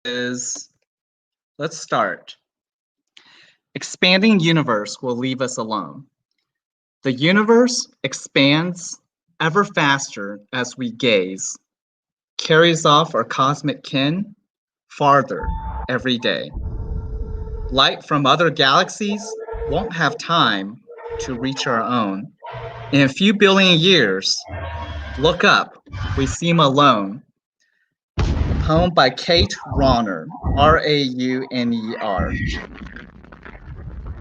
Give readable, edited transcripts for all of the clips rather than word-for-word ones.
is, let's start. Expanding universe will leave us alone. The universe expands ever faster as we gaze, carries off our cosmic kin farther every day. Light from other galaxies won't have time to reach our own. In a few billion years, look up, we seem alone. A poem by Kate Rauner, Rauner.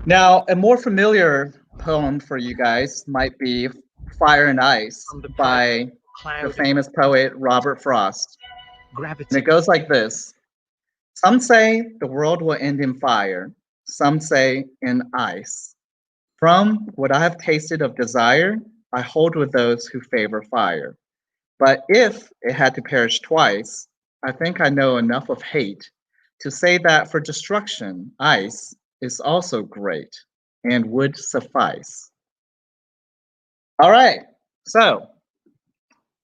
Now, a more familiar poem for you guys might be Fire and Ice by the famous poet Robert Frost. And it goes like this. Some say the world will end in fire, some say in ice. From what I have tasted of desire, I hold with those who favor fire. But if it had to perish twice, I think I know enough of hate to say that for destruction, ice is also great and would suffice. All right, so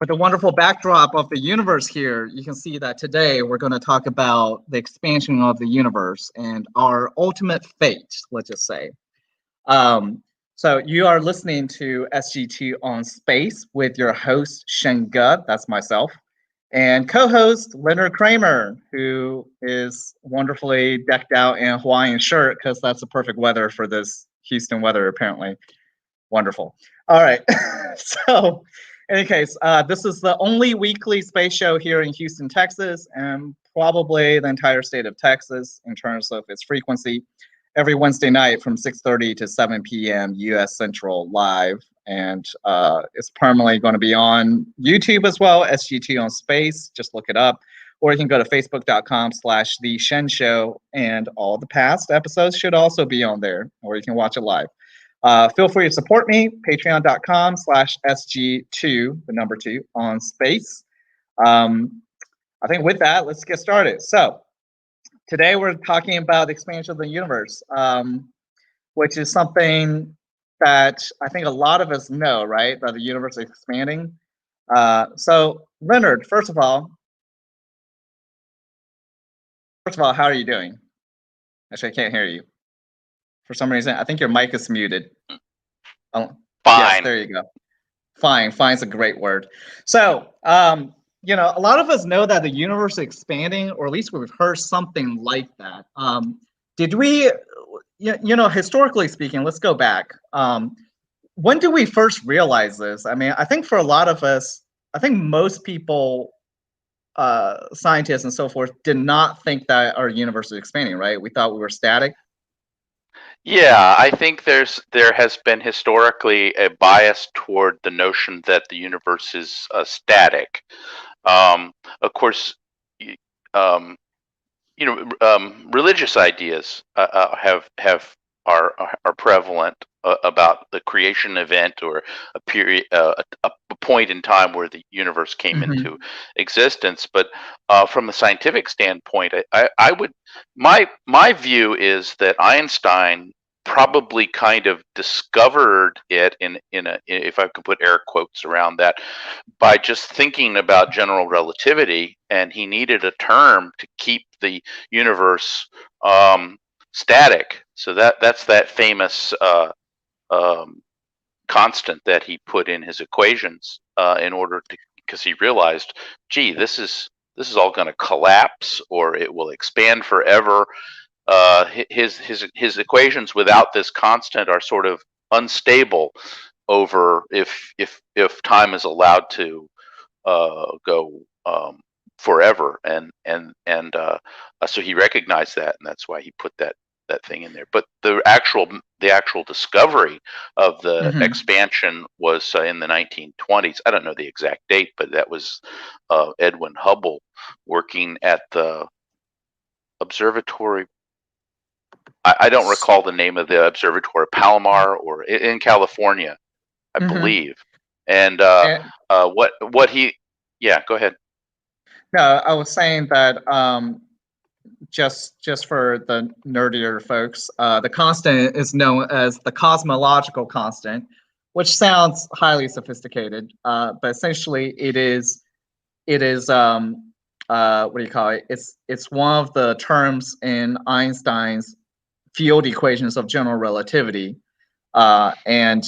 with the wonderful backdrop of the universe here, you can see that today we're going to talk about the expansion of the universe and our ultimate fate, let's just say. So you are listening to SG2 on Space with your host, Shen Ge, that's myself, and co-host Leonard Kramer, who is wonderfully decked out in a Hawaiian shirt because that's the perfect weather for this Houston weather, apparently. Wonderful. All right. So in any case, this is the only weekly space show here in Houston, Texas, and probably the entire state of Texas in terms of its frequency. Every Wednesday night from 6:30 to 7 p.m. U.S. Central live. And it's permanently going to be on YouTube as well, SG2 on Space. Just look it up. Or you can go to facebook.com/The Shen Show, and all the past episodes should also be on there, or you can watch it live. Feel free to support me, patreon.com/SG2, the number 2, on Space. I think with that, let's get started. So today we're talking about the expansion of the universe, which is something that I think a lot of us know, right? That the universe is expanding. So Leonard, first of all, how are you doing? Actually, I can't hear you. For some reason, I think your mic is muted. Oh, Fine. Yes, there you go. Fine. Fine's a great word. So, you know, a lot of us know that the universe is expanding, or at least we've heard something like that. Did we, you know, historically speaking, let's go back. When did we first realize this? I mean, I think for a lot of us, I think most people, scientists and so forth, did not think that our universe is expanding, right? We thought we were static. Yeah, I think there has been historically a bias toward the notion that the universe is static. Of course, religious ideas are prevalent about the creation event or a period, a point in time where the universe came into existence. But from a scientific standpoint, I would my view is that Einstein probably kind of discovered it in if I could put air quotes around that, by just thinking about general relativity, and he needed a term to keep the universe static. So that's that famous constant that he put in his equations in order to, because he realized, gee, this is all going to collapse or it will expand forever. His equations without this constant are sort of unstable over if time is allowed to go forever, and so he recognized that, and that's why he put that thing in there. But the actual discovery of the expansion was in the 1920s. I don't know the exact date, but that was Edwin Hubble working at the observatory. I don't recall the name of the observatory, Palomar, or in California, I believe. And what he, yeah, go ahead. No, I was saying that just for the nerdier folks, the constant is known as the cosmological constant, which sounds highly sophisticated, but essentially it is what do you call it? It's one of the terms in Einstein's field equations of general relativity, and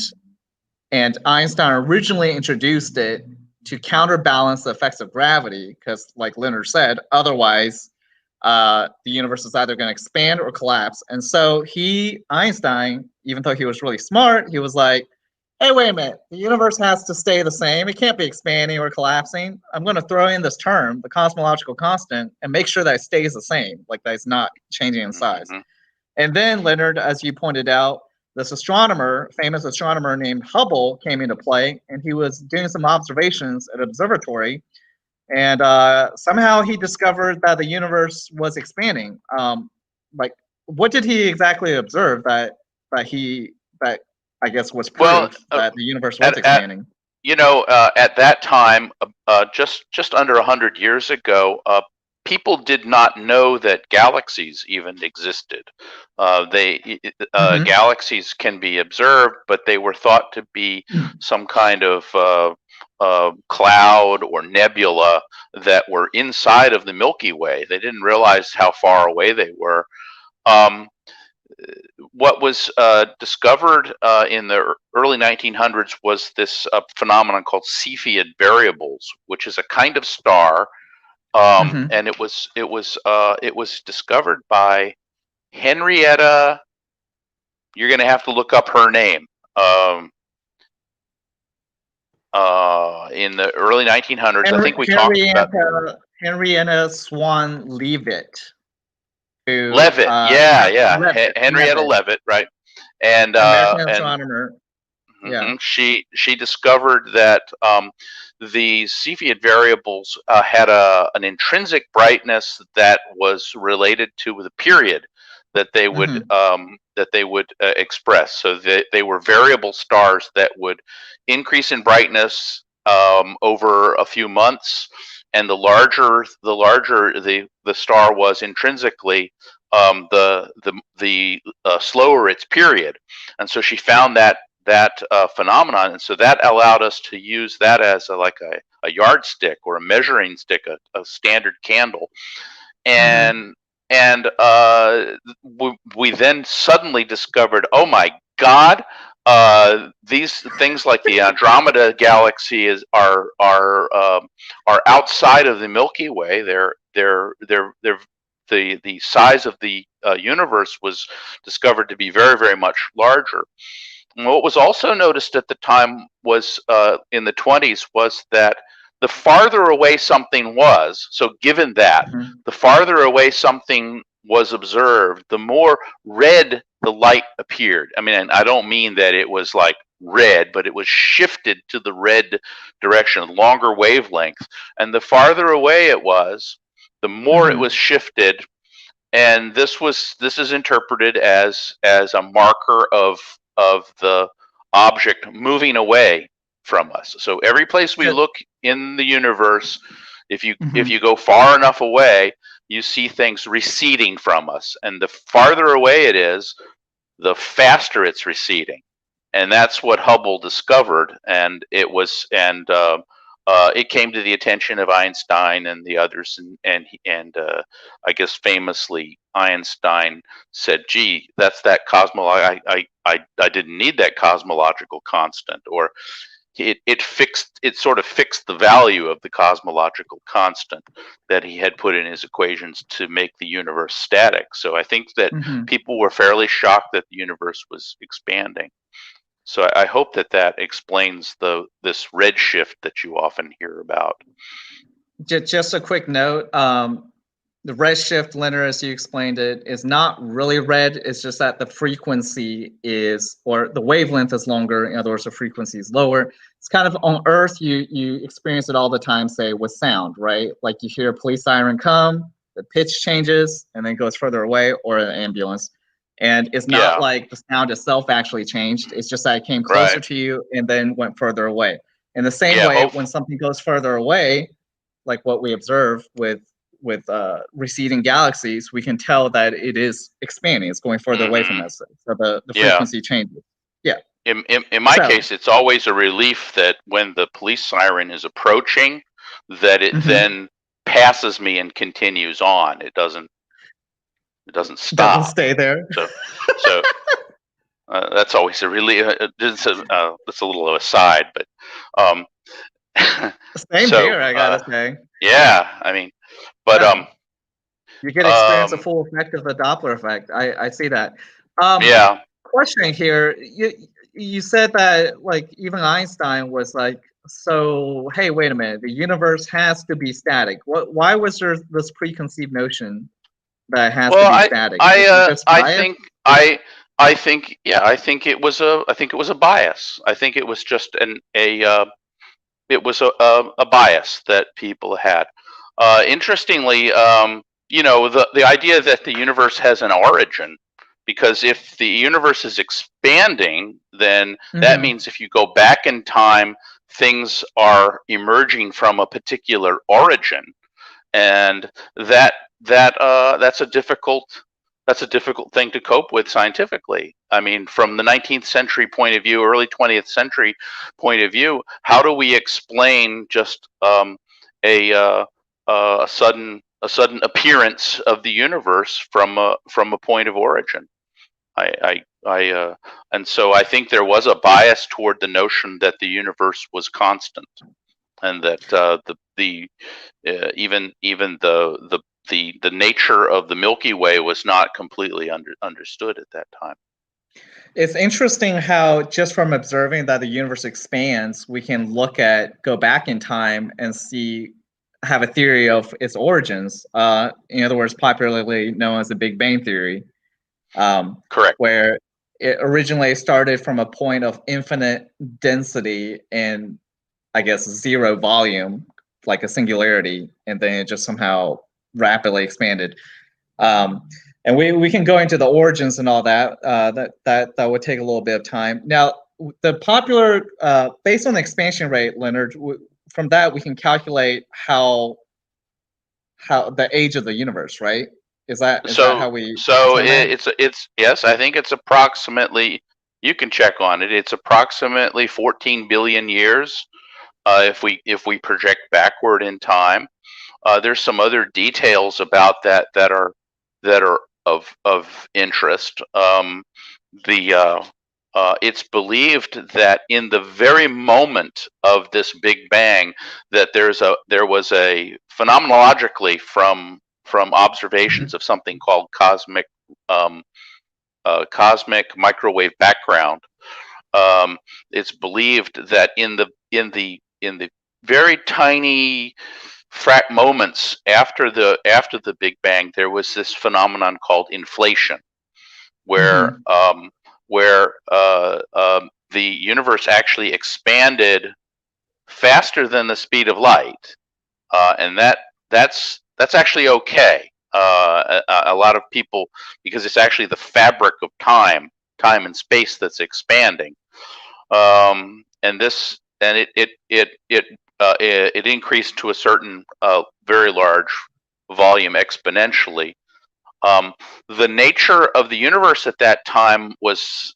Einstein originally introduced it to counterbalance the effects of gravity, because, like Leonard said, otherwise the universe is either going to expand or collapse. And so Einstein, even though he was really smart, he was like, hey, wait a minute, the universe has to stay the same. It can't be expanding or collapsing. I'm going to throw in this term, the cosmological constant, and make sure that it stays the same, like that it's not changing in size. Mm-hmm. And then, Leonard, as you pointed out, this famous astronomer named Hubble came into play, and he was doing some observations at an observatory, and somehow he discovered that the universe was expanding. Like, what did he exactly observe that I guess was proof that the universe was expanding? At that time, just under 100 years ago, people did not know that galaxies even existed. Galaxies can be observed, but they were thought to be some kind of cloud or nebula that were inside of the Milky Way. They didn't realize how far away they were. What was discovered in the early 1900s was this phenomenon called Cepheid variables, which is a kind of star, and it was discovered by Henrietta. You're going to have to look up her name. In the early 1900s, I think we talked about Henrietta Swan Leavitt. Leavitt, Henrietta Leavitt, right? And American astronomer. Yeah. She discovered that the Cepheid variables had an intrinsic brightness that was related to the period that they would express. So they were variable stars that would increase in brightness over a few months, and the larger the star was intrinsically, the slower its period. And so she found that phenomenon, and so that allowed us to use that as a yardstick or a measuring stick, a standard candle, and we then suddenly discovered, oh my God, these things like the Andromeda galaxy are outside of the Milky Way. The size of the universe was discovered to be very, very much larger. And what was also noticed at the time was, in the 20s, was that the farther away something was, so given that, the farther away something was observed, the more red the light appeared. I mean, and I don't mean that it was like red, but it was shifted to the red direction, longer wavelength. And the farther away it was, the more it was shifted. And this is interpreted as a marker of the object moving away from us. So every place we look in the universe, if you go far enough away, you see things receding from us, and the farther away it is, the faster it's receding. And that's what Hubble discovered, and it came to the attention of Einstein and the others, and I guess famously Einstein said, "Gee, that's that I didn't need that cosmological constant," or it sort of fixed the value of the cosmological constant that he had put in his equations to make the universe static. So I think that people were fairly shocked that the universe was expanding. So I hope that explains this redshift that you often hear about. Just a quick note. The redshift, Leonard, as you explained it, is not really red. It's just that the frequency or the wavelength is longer. In other words, the frequency is lower. It's kind of on Earth, you experience it all the time, say, with sound, right? Like you hear a police siren come, the pitch changes, and then goes further away, or an ambulance. And it's not like the sound itself actually changed. It's just that it came closer to you and then went further away. In the same way, when something goes further away, like what we observe with receding galaxies, we can tell that it is expanding. It's going further away from us. So the frequency changes. Yeah. In my case, it's always a relief that when the police siren is approaching, that it then passes me and continues on. It doesn't stop. Doesn't stay there. So that's always a really that's a little aside, but same here, I gotta say. Yeah, I mean, but you get to experience the full effect of the Doppler effect. I see that. Yeah. Question here. You said that like even Einstein was like, so hey, wait a minute, the universe has to be static. Why was there this preconceived notion that it has to be static? I think it was a bias. I think it was just a bias that people had. Interestingly, the idea that the universe has an origin, because if the universe is expanding, then that means if you go back in time, things are emerging from a particular origin, and that's a difficult thing to cope with scientifically. I mean, from the 19th century point of view, early 20th century point of view, how do we explain just a sudden appearance of the universe from a point of origin? And so I think there was a bias toward the notion that the universe was constant, and that even the nature of the Milky Way was not completely understood at that time. It's interesting how just from observing that the universe expands, we can go back in time and have a theory of its origins. In other words, popularly known as the Big Bang Theory. Correct. Where it originally started from a point of infinite density and I guess zero volume, like a singularity, and then it just somehow rapidly expanded. And we can go into the origins and all that. That would take a little bit of time. Now, the popular based on the expansion rate, Leonard, from that we can calculate how the age of the universe, right? Is that how we? So it's yes, I think it's approximately. You can check on it. It's approximately 14 billion years. If we project backward in time, there's some other details about that are of interest. It's believed that in the very moment of this Big Bang, that there was a phenomenologically from observations of something called cosmic microwave background. It's believed that in the very tiny moments after the Big Bang, there was this phenomenon called inflation, where the universe actually expanded faster than the speed of light, and that's actually okay. A lot of people, because it's actually the fabric of time and space that's expanding, and it increased to a certain very large volume exponentially. The nature of the universe at that time was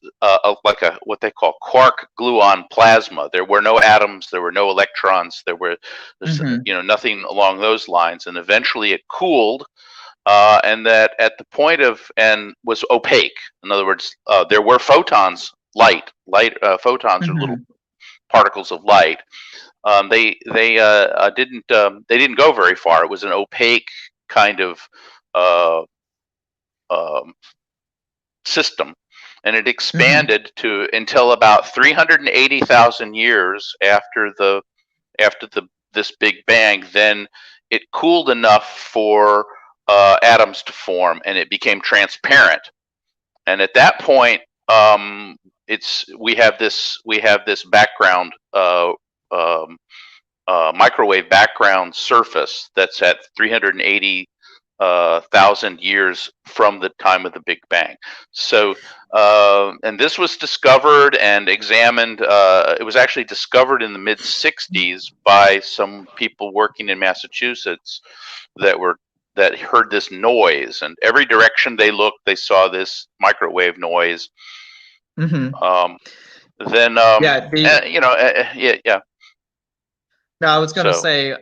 like what they call quark gluon plasma. There were no atoms, there were no electrons, there was nothing along those lines, and eventually it cooled, and that at the point and was opaque. In other words, there were photons, photons are little particles of light. They didn't go very far. It was an opaque kind of system, and it expanded until about 380,000 years after this Big Bang. Then it cooled enough for atoms to form, and it became transparent. And at that point, we have this background microwave background surface that's at 380,000 years from the time of the Big Bang. So, and this was discovered and examined. It was actually discovered in the mid '60s by some people working in Massachusetts that heard this noise, and every direction they looked, they saw this microwave noise. No, I was going to So say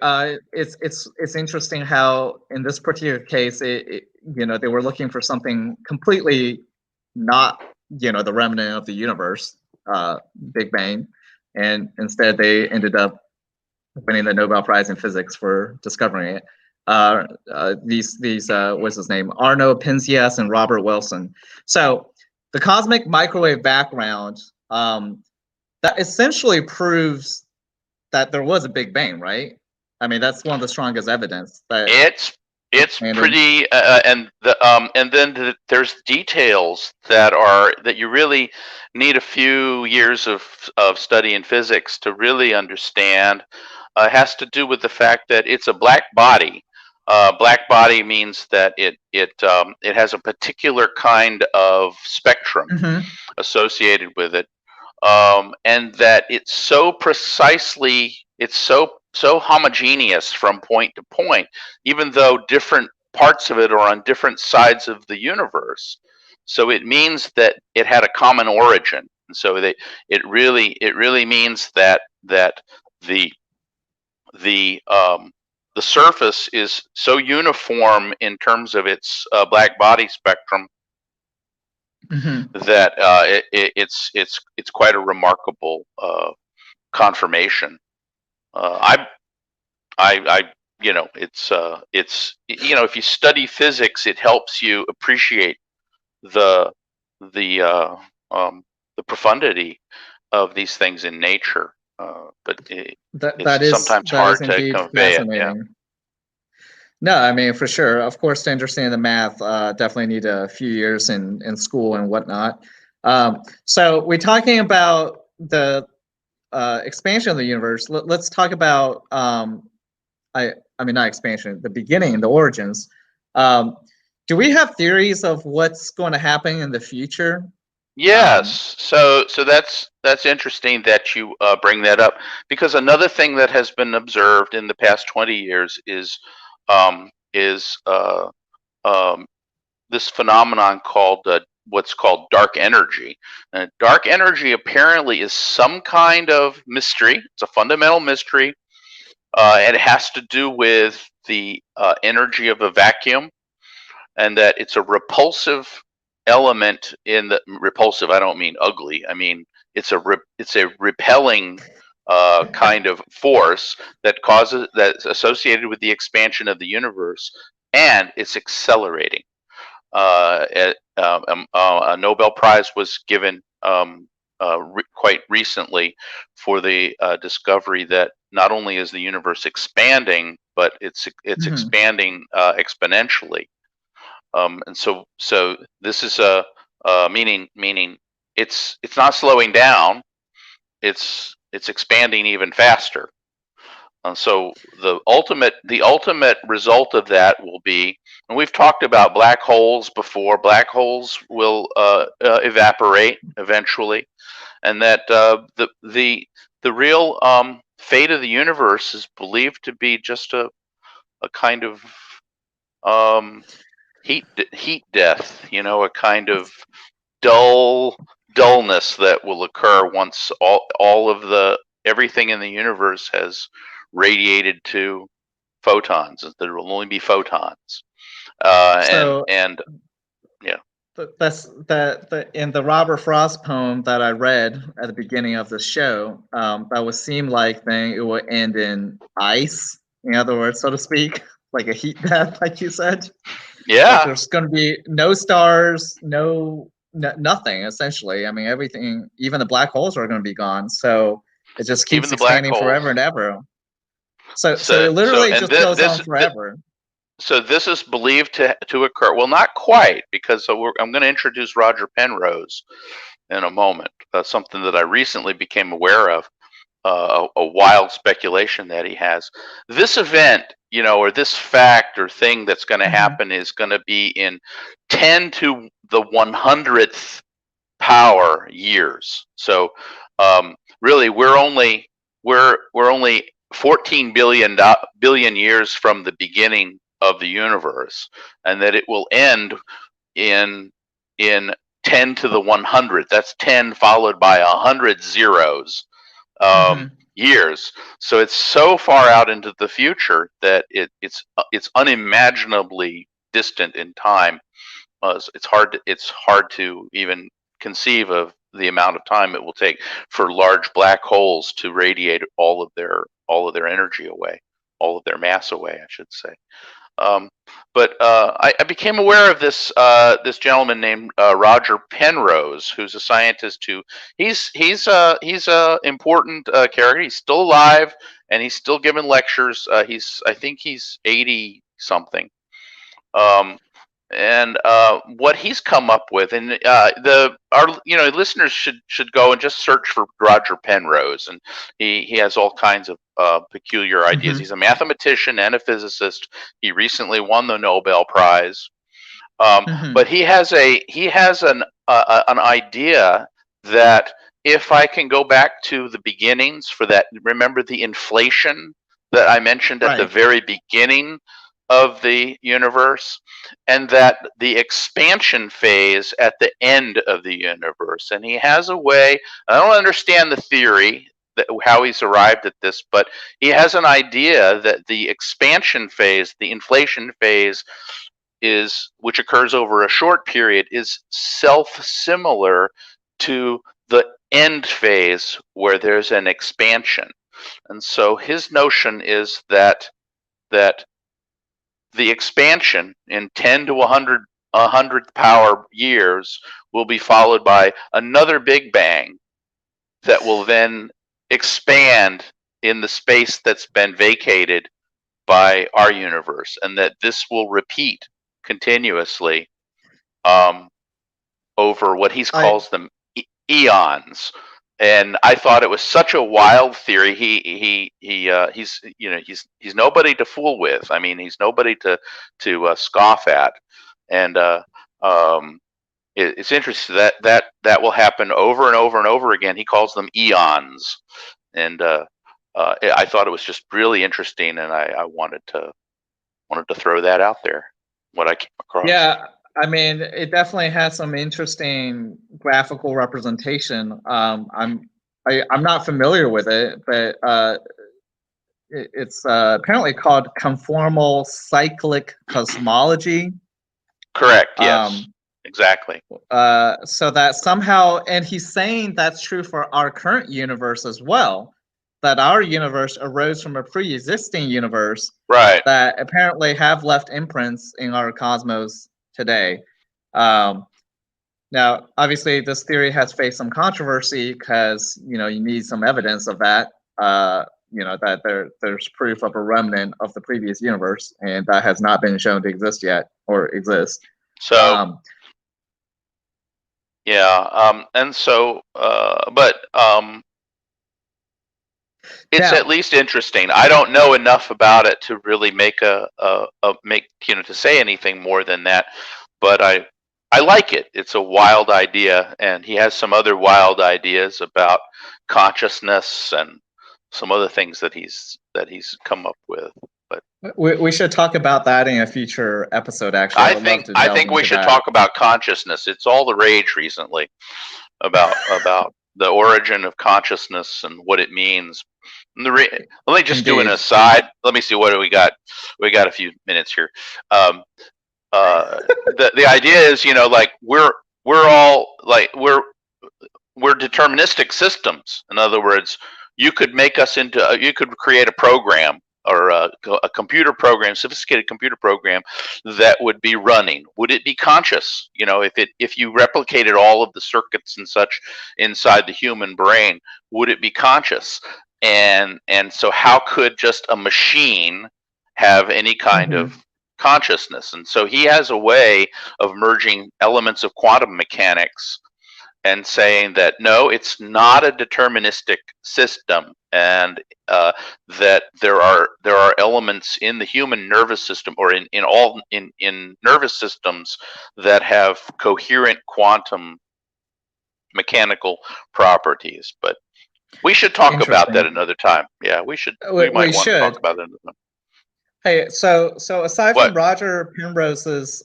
it's interesting how in this particular case, they were looking for something completely not the remnant of the universe, Big Bang, and instead they ended up winning the Nobel Prize in Physics for discovering it. These what's his name, Arno Penzias and Robert Wilson. So the cosmic microwave background that essentially proves that there was a Big Bang, right? I mean, that's one of the strongest evidence that it's pretty, and then there's details that you really need a few years of study in physics to really understand. It has to do with the fact that it's a black body. Black body means that it has a particular kind of spectrum associated with it, and that it's so precisely, it's so homogeneous from point to point, even though different parts of it are on different sides of the universe. So it means that it had a common origin. And so it really means that the the surface is so uniform in terms of its black body spectrum that it's quite a remarkable confirmation. I it's if you study physics, it helps you appreciate the the uh, the profundity of these things in nature. But it's sometimes hard to convey it. Yeah. No, I mean, for sure. Of course, to understand the math, definitely need a few years in school and whatnot. So we're talking about the expansion of the universe. Let's talk about, I mean, not expansion, the beginning, the origins. Do we have theories of what's going to happen in the future? Yes. So that's interesting that you bring that up, because another thing that has been observed in the past 20 years is this phenomenon called what's called dark energy. Dark energy apparently is some kind of mystery. It's a fundamental mystery, and it has to do with the energy of a vacuum, and that it's a repulsive element in the repulsive. I don't mean ugly. I mean it's a repelling kind of force that's associated with the expansion of the universe, and it's accelerating. A Nobel Prize was given quite recently for the discovery that not only is the universe expanding, but it's expanding exponentially. And so this is a meaning it's not slowing down. It's expanding even faster. So the ultimate result of that will be, and we've talked about black holes before. Black holes will evaporate eventually, and that the real fate of the universe is believed to be just a kind of heat death. A kind of dullness that will occur once all of everything in the universe has radiated to photons. There will only be photons, and yeah. That's in the Robert Frost poem that I read at the beginning of the show. That would seem like then it will end in ice. In other words, so to speak, like a heat death, like you said. Yeah. Like there's going to be no stars, nothing essentially. I mean, everything, even the black holes are going to be gone. So it just keeps expanding forever and ever. So it literally just goes on forever. So this is believed to occur. Well, not quite, because I'm going to introduce Roger Penrose in a moment. Something that I recently became aware of, a wild speculation that he has. This event, or this fact or thing that's going to happen is going to be in 10 to the 100th power years. So really, we're only 14 billion years from the beginning of the universe, and that it will end in 10 to the 100th. That's 10 followed by 100 zeros years. So it's so far out into the future that it's unimaginably distant in time. It's hard to even conceive of the amount of time it will take for large black holes to radiate all of their energy away, all of their mass away, I should say. But I became aware of this gentleman named Roger Penrose, who's a scientist who he's a important character. He's still alive and he's still giving lectures. I think he's 80 something. And what he's come up with, and our listeners should go and just search for Roger Penrose, and he has all kinds of peculiar ideas. Mm-hmm. He's a mathematician and a physicist. He recently won the Nobel Prize, but he has an idea that if I can go back to the beginnings for that, remember the inflation that I mentioned at the very beginning of the universe, and that the expansion phase at the end of the universe. And he has a way, I don't understand the theory, how he's arrived at this, but he has an idea that the expansion phase, the inflation phase, which occurs over a short period, is self-similar to the end phase where there's an expansion. And so his notion is that the expansion in 10 to 100th power years will be followed by another Big Bang that will then expand in the space that's been vacated by our universe, and that this will repeat continuously over what he calls them eons. And I thought it was such a wild theory. He's nobody to fool with. I mean, he's nobody to scoff at. And it's interesting that will happen over and over and over again. He calls them eons, and I thought it was just really interesting, and I wanted to throw that out there. What I came across. Yeah. I mean, it definitely has some interesting graphical representation. I'm not familiar with it, but it's apparently called Conformal Cyclic Cosmology. Correct. Yes. Exactly. So that somehow, and he's saying that's true for our current universe as well. That our universe arose from a pre-existing universe, right? That apparently have left imprints in our cosmos today. Now, obviously, this theory has faced some controversy because you need some evidence of that. That there's proof of a remnant of the previous universe, and that has not been shown to exist yet or exist. So, and so, but it's at least interesting. I don't know enough about it to really make to say anything more than that. But I like it. It's a wild idea, and he has some other wild ideas about consciousness and some other things that he's come up with. But we should talk about that in a future episode. Actually, I think we should talk about consciousness. It's all the rage recently about the origin of consciousness and what it means. Let me just do an aside. Let me see, what do we got? We got a few minutes here. The idea is, like we're all like we're deterministic systems. In other words, you could make us into you could create a program or a computer program, sophisticated computer program that would be running. Would it be conscious? If you replicated all of the circuits and such inside the human brain, would it be conscious? And so how could just a machine have any kind of consciousness? And so he has a way of merging elements of quantum mechanics and saying that no, it's not a deterministic system, and that there are elements in the human nervous system, or in nervous systems, that have coherent quantum mechanical properties. But we should talk about that another time. Yeah, we should. We might want to talk about that another time. Hey, so aside from Roger Penrose's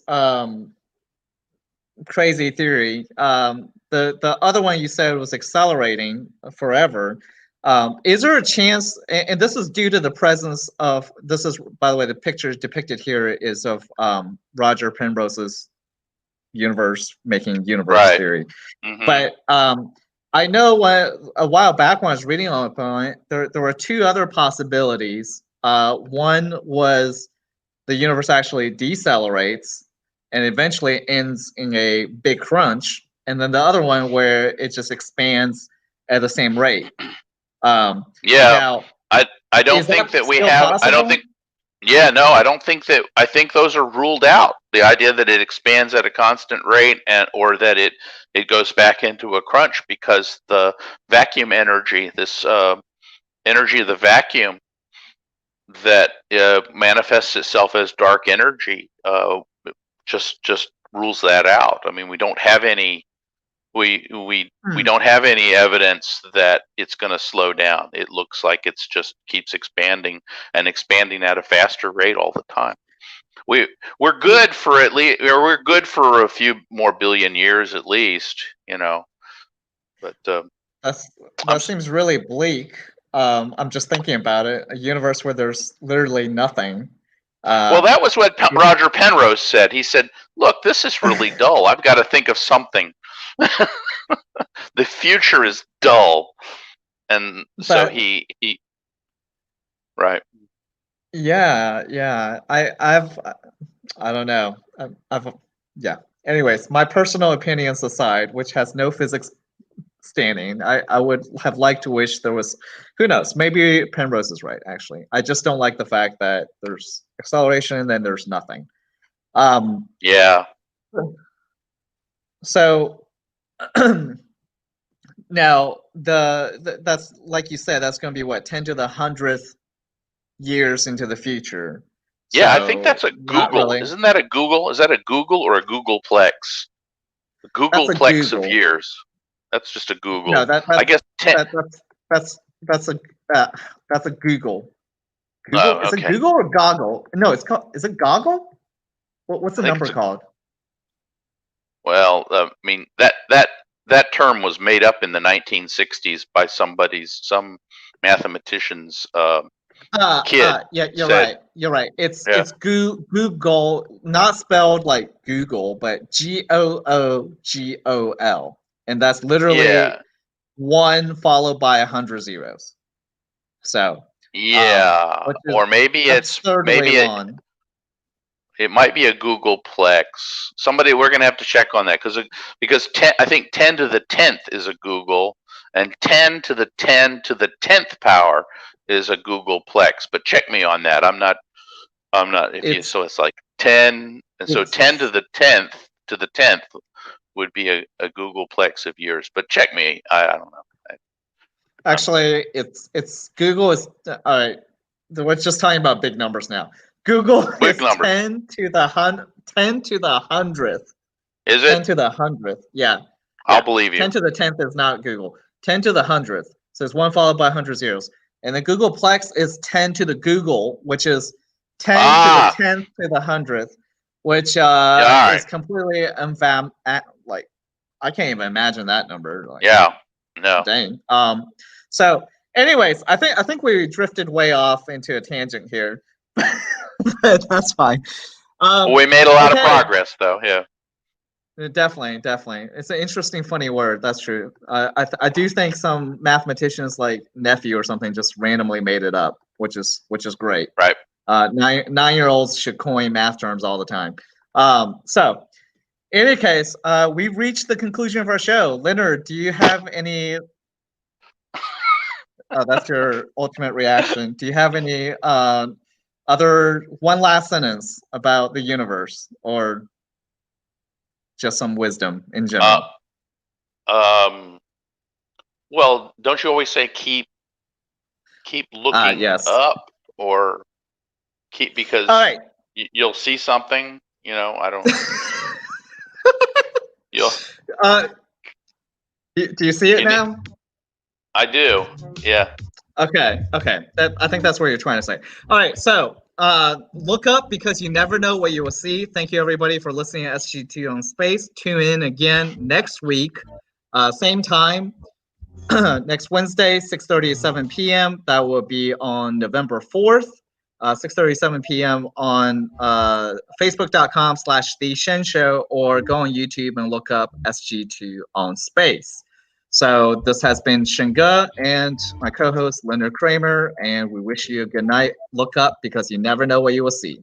crazy theory, the other one you said was accelerating forever. Is there a chance, and this is due to the presence of, this is, by the way, the picture depicted here is of Roger Penrose's universe making universe theory. Mm-hmm. But I know a while back when I was reading on it, there were two other possibilities. One was the universe actually decelerates and eventually ends in a big crunch, and then the other one where it just expands at the same rate. Now, I don't think that we have. Possible? I don't think. Yeah, no, I don't think that. I think those are ruled out. The idea that it expands at a constant rate, or that it goes back into a crunch, because the vacuum energy, this energy of the vacuum, that manifests itself as dark energy, just rules that out. I mean, we don't have any. We don't have any evidence that it's going to slow down. It looks like it's just keeps expanding and expanding at a faster rate all the time. We're good for at least, or we're good for a few more billion years at least, you know. But that seems really bleak. I'm just thinking about it. A universe where there's literally nothing. Well, that was what Roger Penrose said. He said, "Look, this is really dull. I've got to think of something." The future is dull, and so he right. Yeah. I don't know. Yeah. Anyways, my personal opinions aside, which has no physics standing, I would have liked to wish there was, who knows, maybe Penrose is right, actually. I just don't like the fact that there's acceleration and then there's nothing. Yeah. So now that's, like you said, that's going to be what, 10 to the 100th years into the future. Yeah, so I think that's a Google. Really. Isn't that a Google? Is that a Google or a Googleplex? A Googleplex of years. That's just a Google. No, I guess that's a Google. Google, is it Google or Goggle? No, it's called. Is it Goggle? What's the number called? Well, I mean that term was made up in the 1960s by some mathematician's kid. Yeah, you're right. It's Google, not spelled like Google, but Googol, and that's literally 1 followed by 100 zeros. So or maybe it's it might be a Googleplex. We're gonna have to check on that because I think 10 to the 10th is a Google, and 10 to the 10 to the 10th power is a Googleplex. But check me on that. I'm not. So it's like 10, and so 10 to the 10th would be a Googleplex of years. But check me. I don't know. Actually, it's Google is all right. We're just talking about big numbers now. Google is 10 to the 100th. Is it 10 to the 100th? Yeah. I'll believe you. 10 to the 10th is not Google. 10 to the 100th. So it's 1 followed by 100 zeros. And the Googleplex is 10 to the Google, which is 10 to the 10th to the 100th, which is completely like, I can't even imagine that number. Like, no. Dang. So, anyways, I think we drifted way off into a tangent here, but that's fine. We made a lot of progress, though. Yeah. Definitely. It's an interesting, funny word. That's true. I do think some mathematicians like Nephew or something just randomly made it up, which is great. Right. 9-year-olds should coin math terms all the time. So, in any case, we've reached the conclusion of our show. Leonard, do you have any? That's your ultimate reaction. Do you have any other one last sentence about the universe, or just some wisdom in general? Well, don't you always say keep looking up, or because you'll see something? You know, I don't. Do you see it now? I do. Yeah. Okay. I think that's what you're trying to say. All right. So look up, because you never know what you will see. Thank you, everybody, for listening to SGT on Space. Tune in again next week, same time. next Wednesday, 6:30 to 7 p.m. That will be on November 4th, 6:30 to 7 p.m. on facebook.com/The Shen Show, or go on YouTube and look up SG2 on Space. So this has been Shinga and my co-host Leonard Kramer, and we wish you a good night. Look up because you never know what you will see.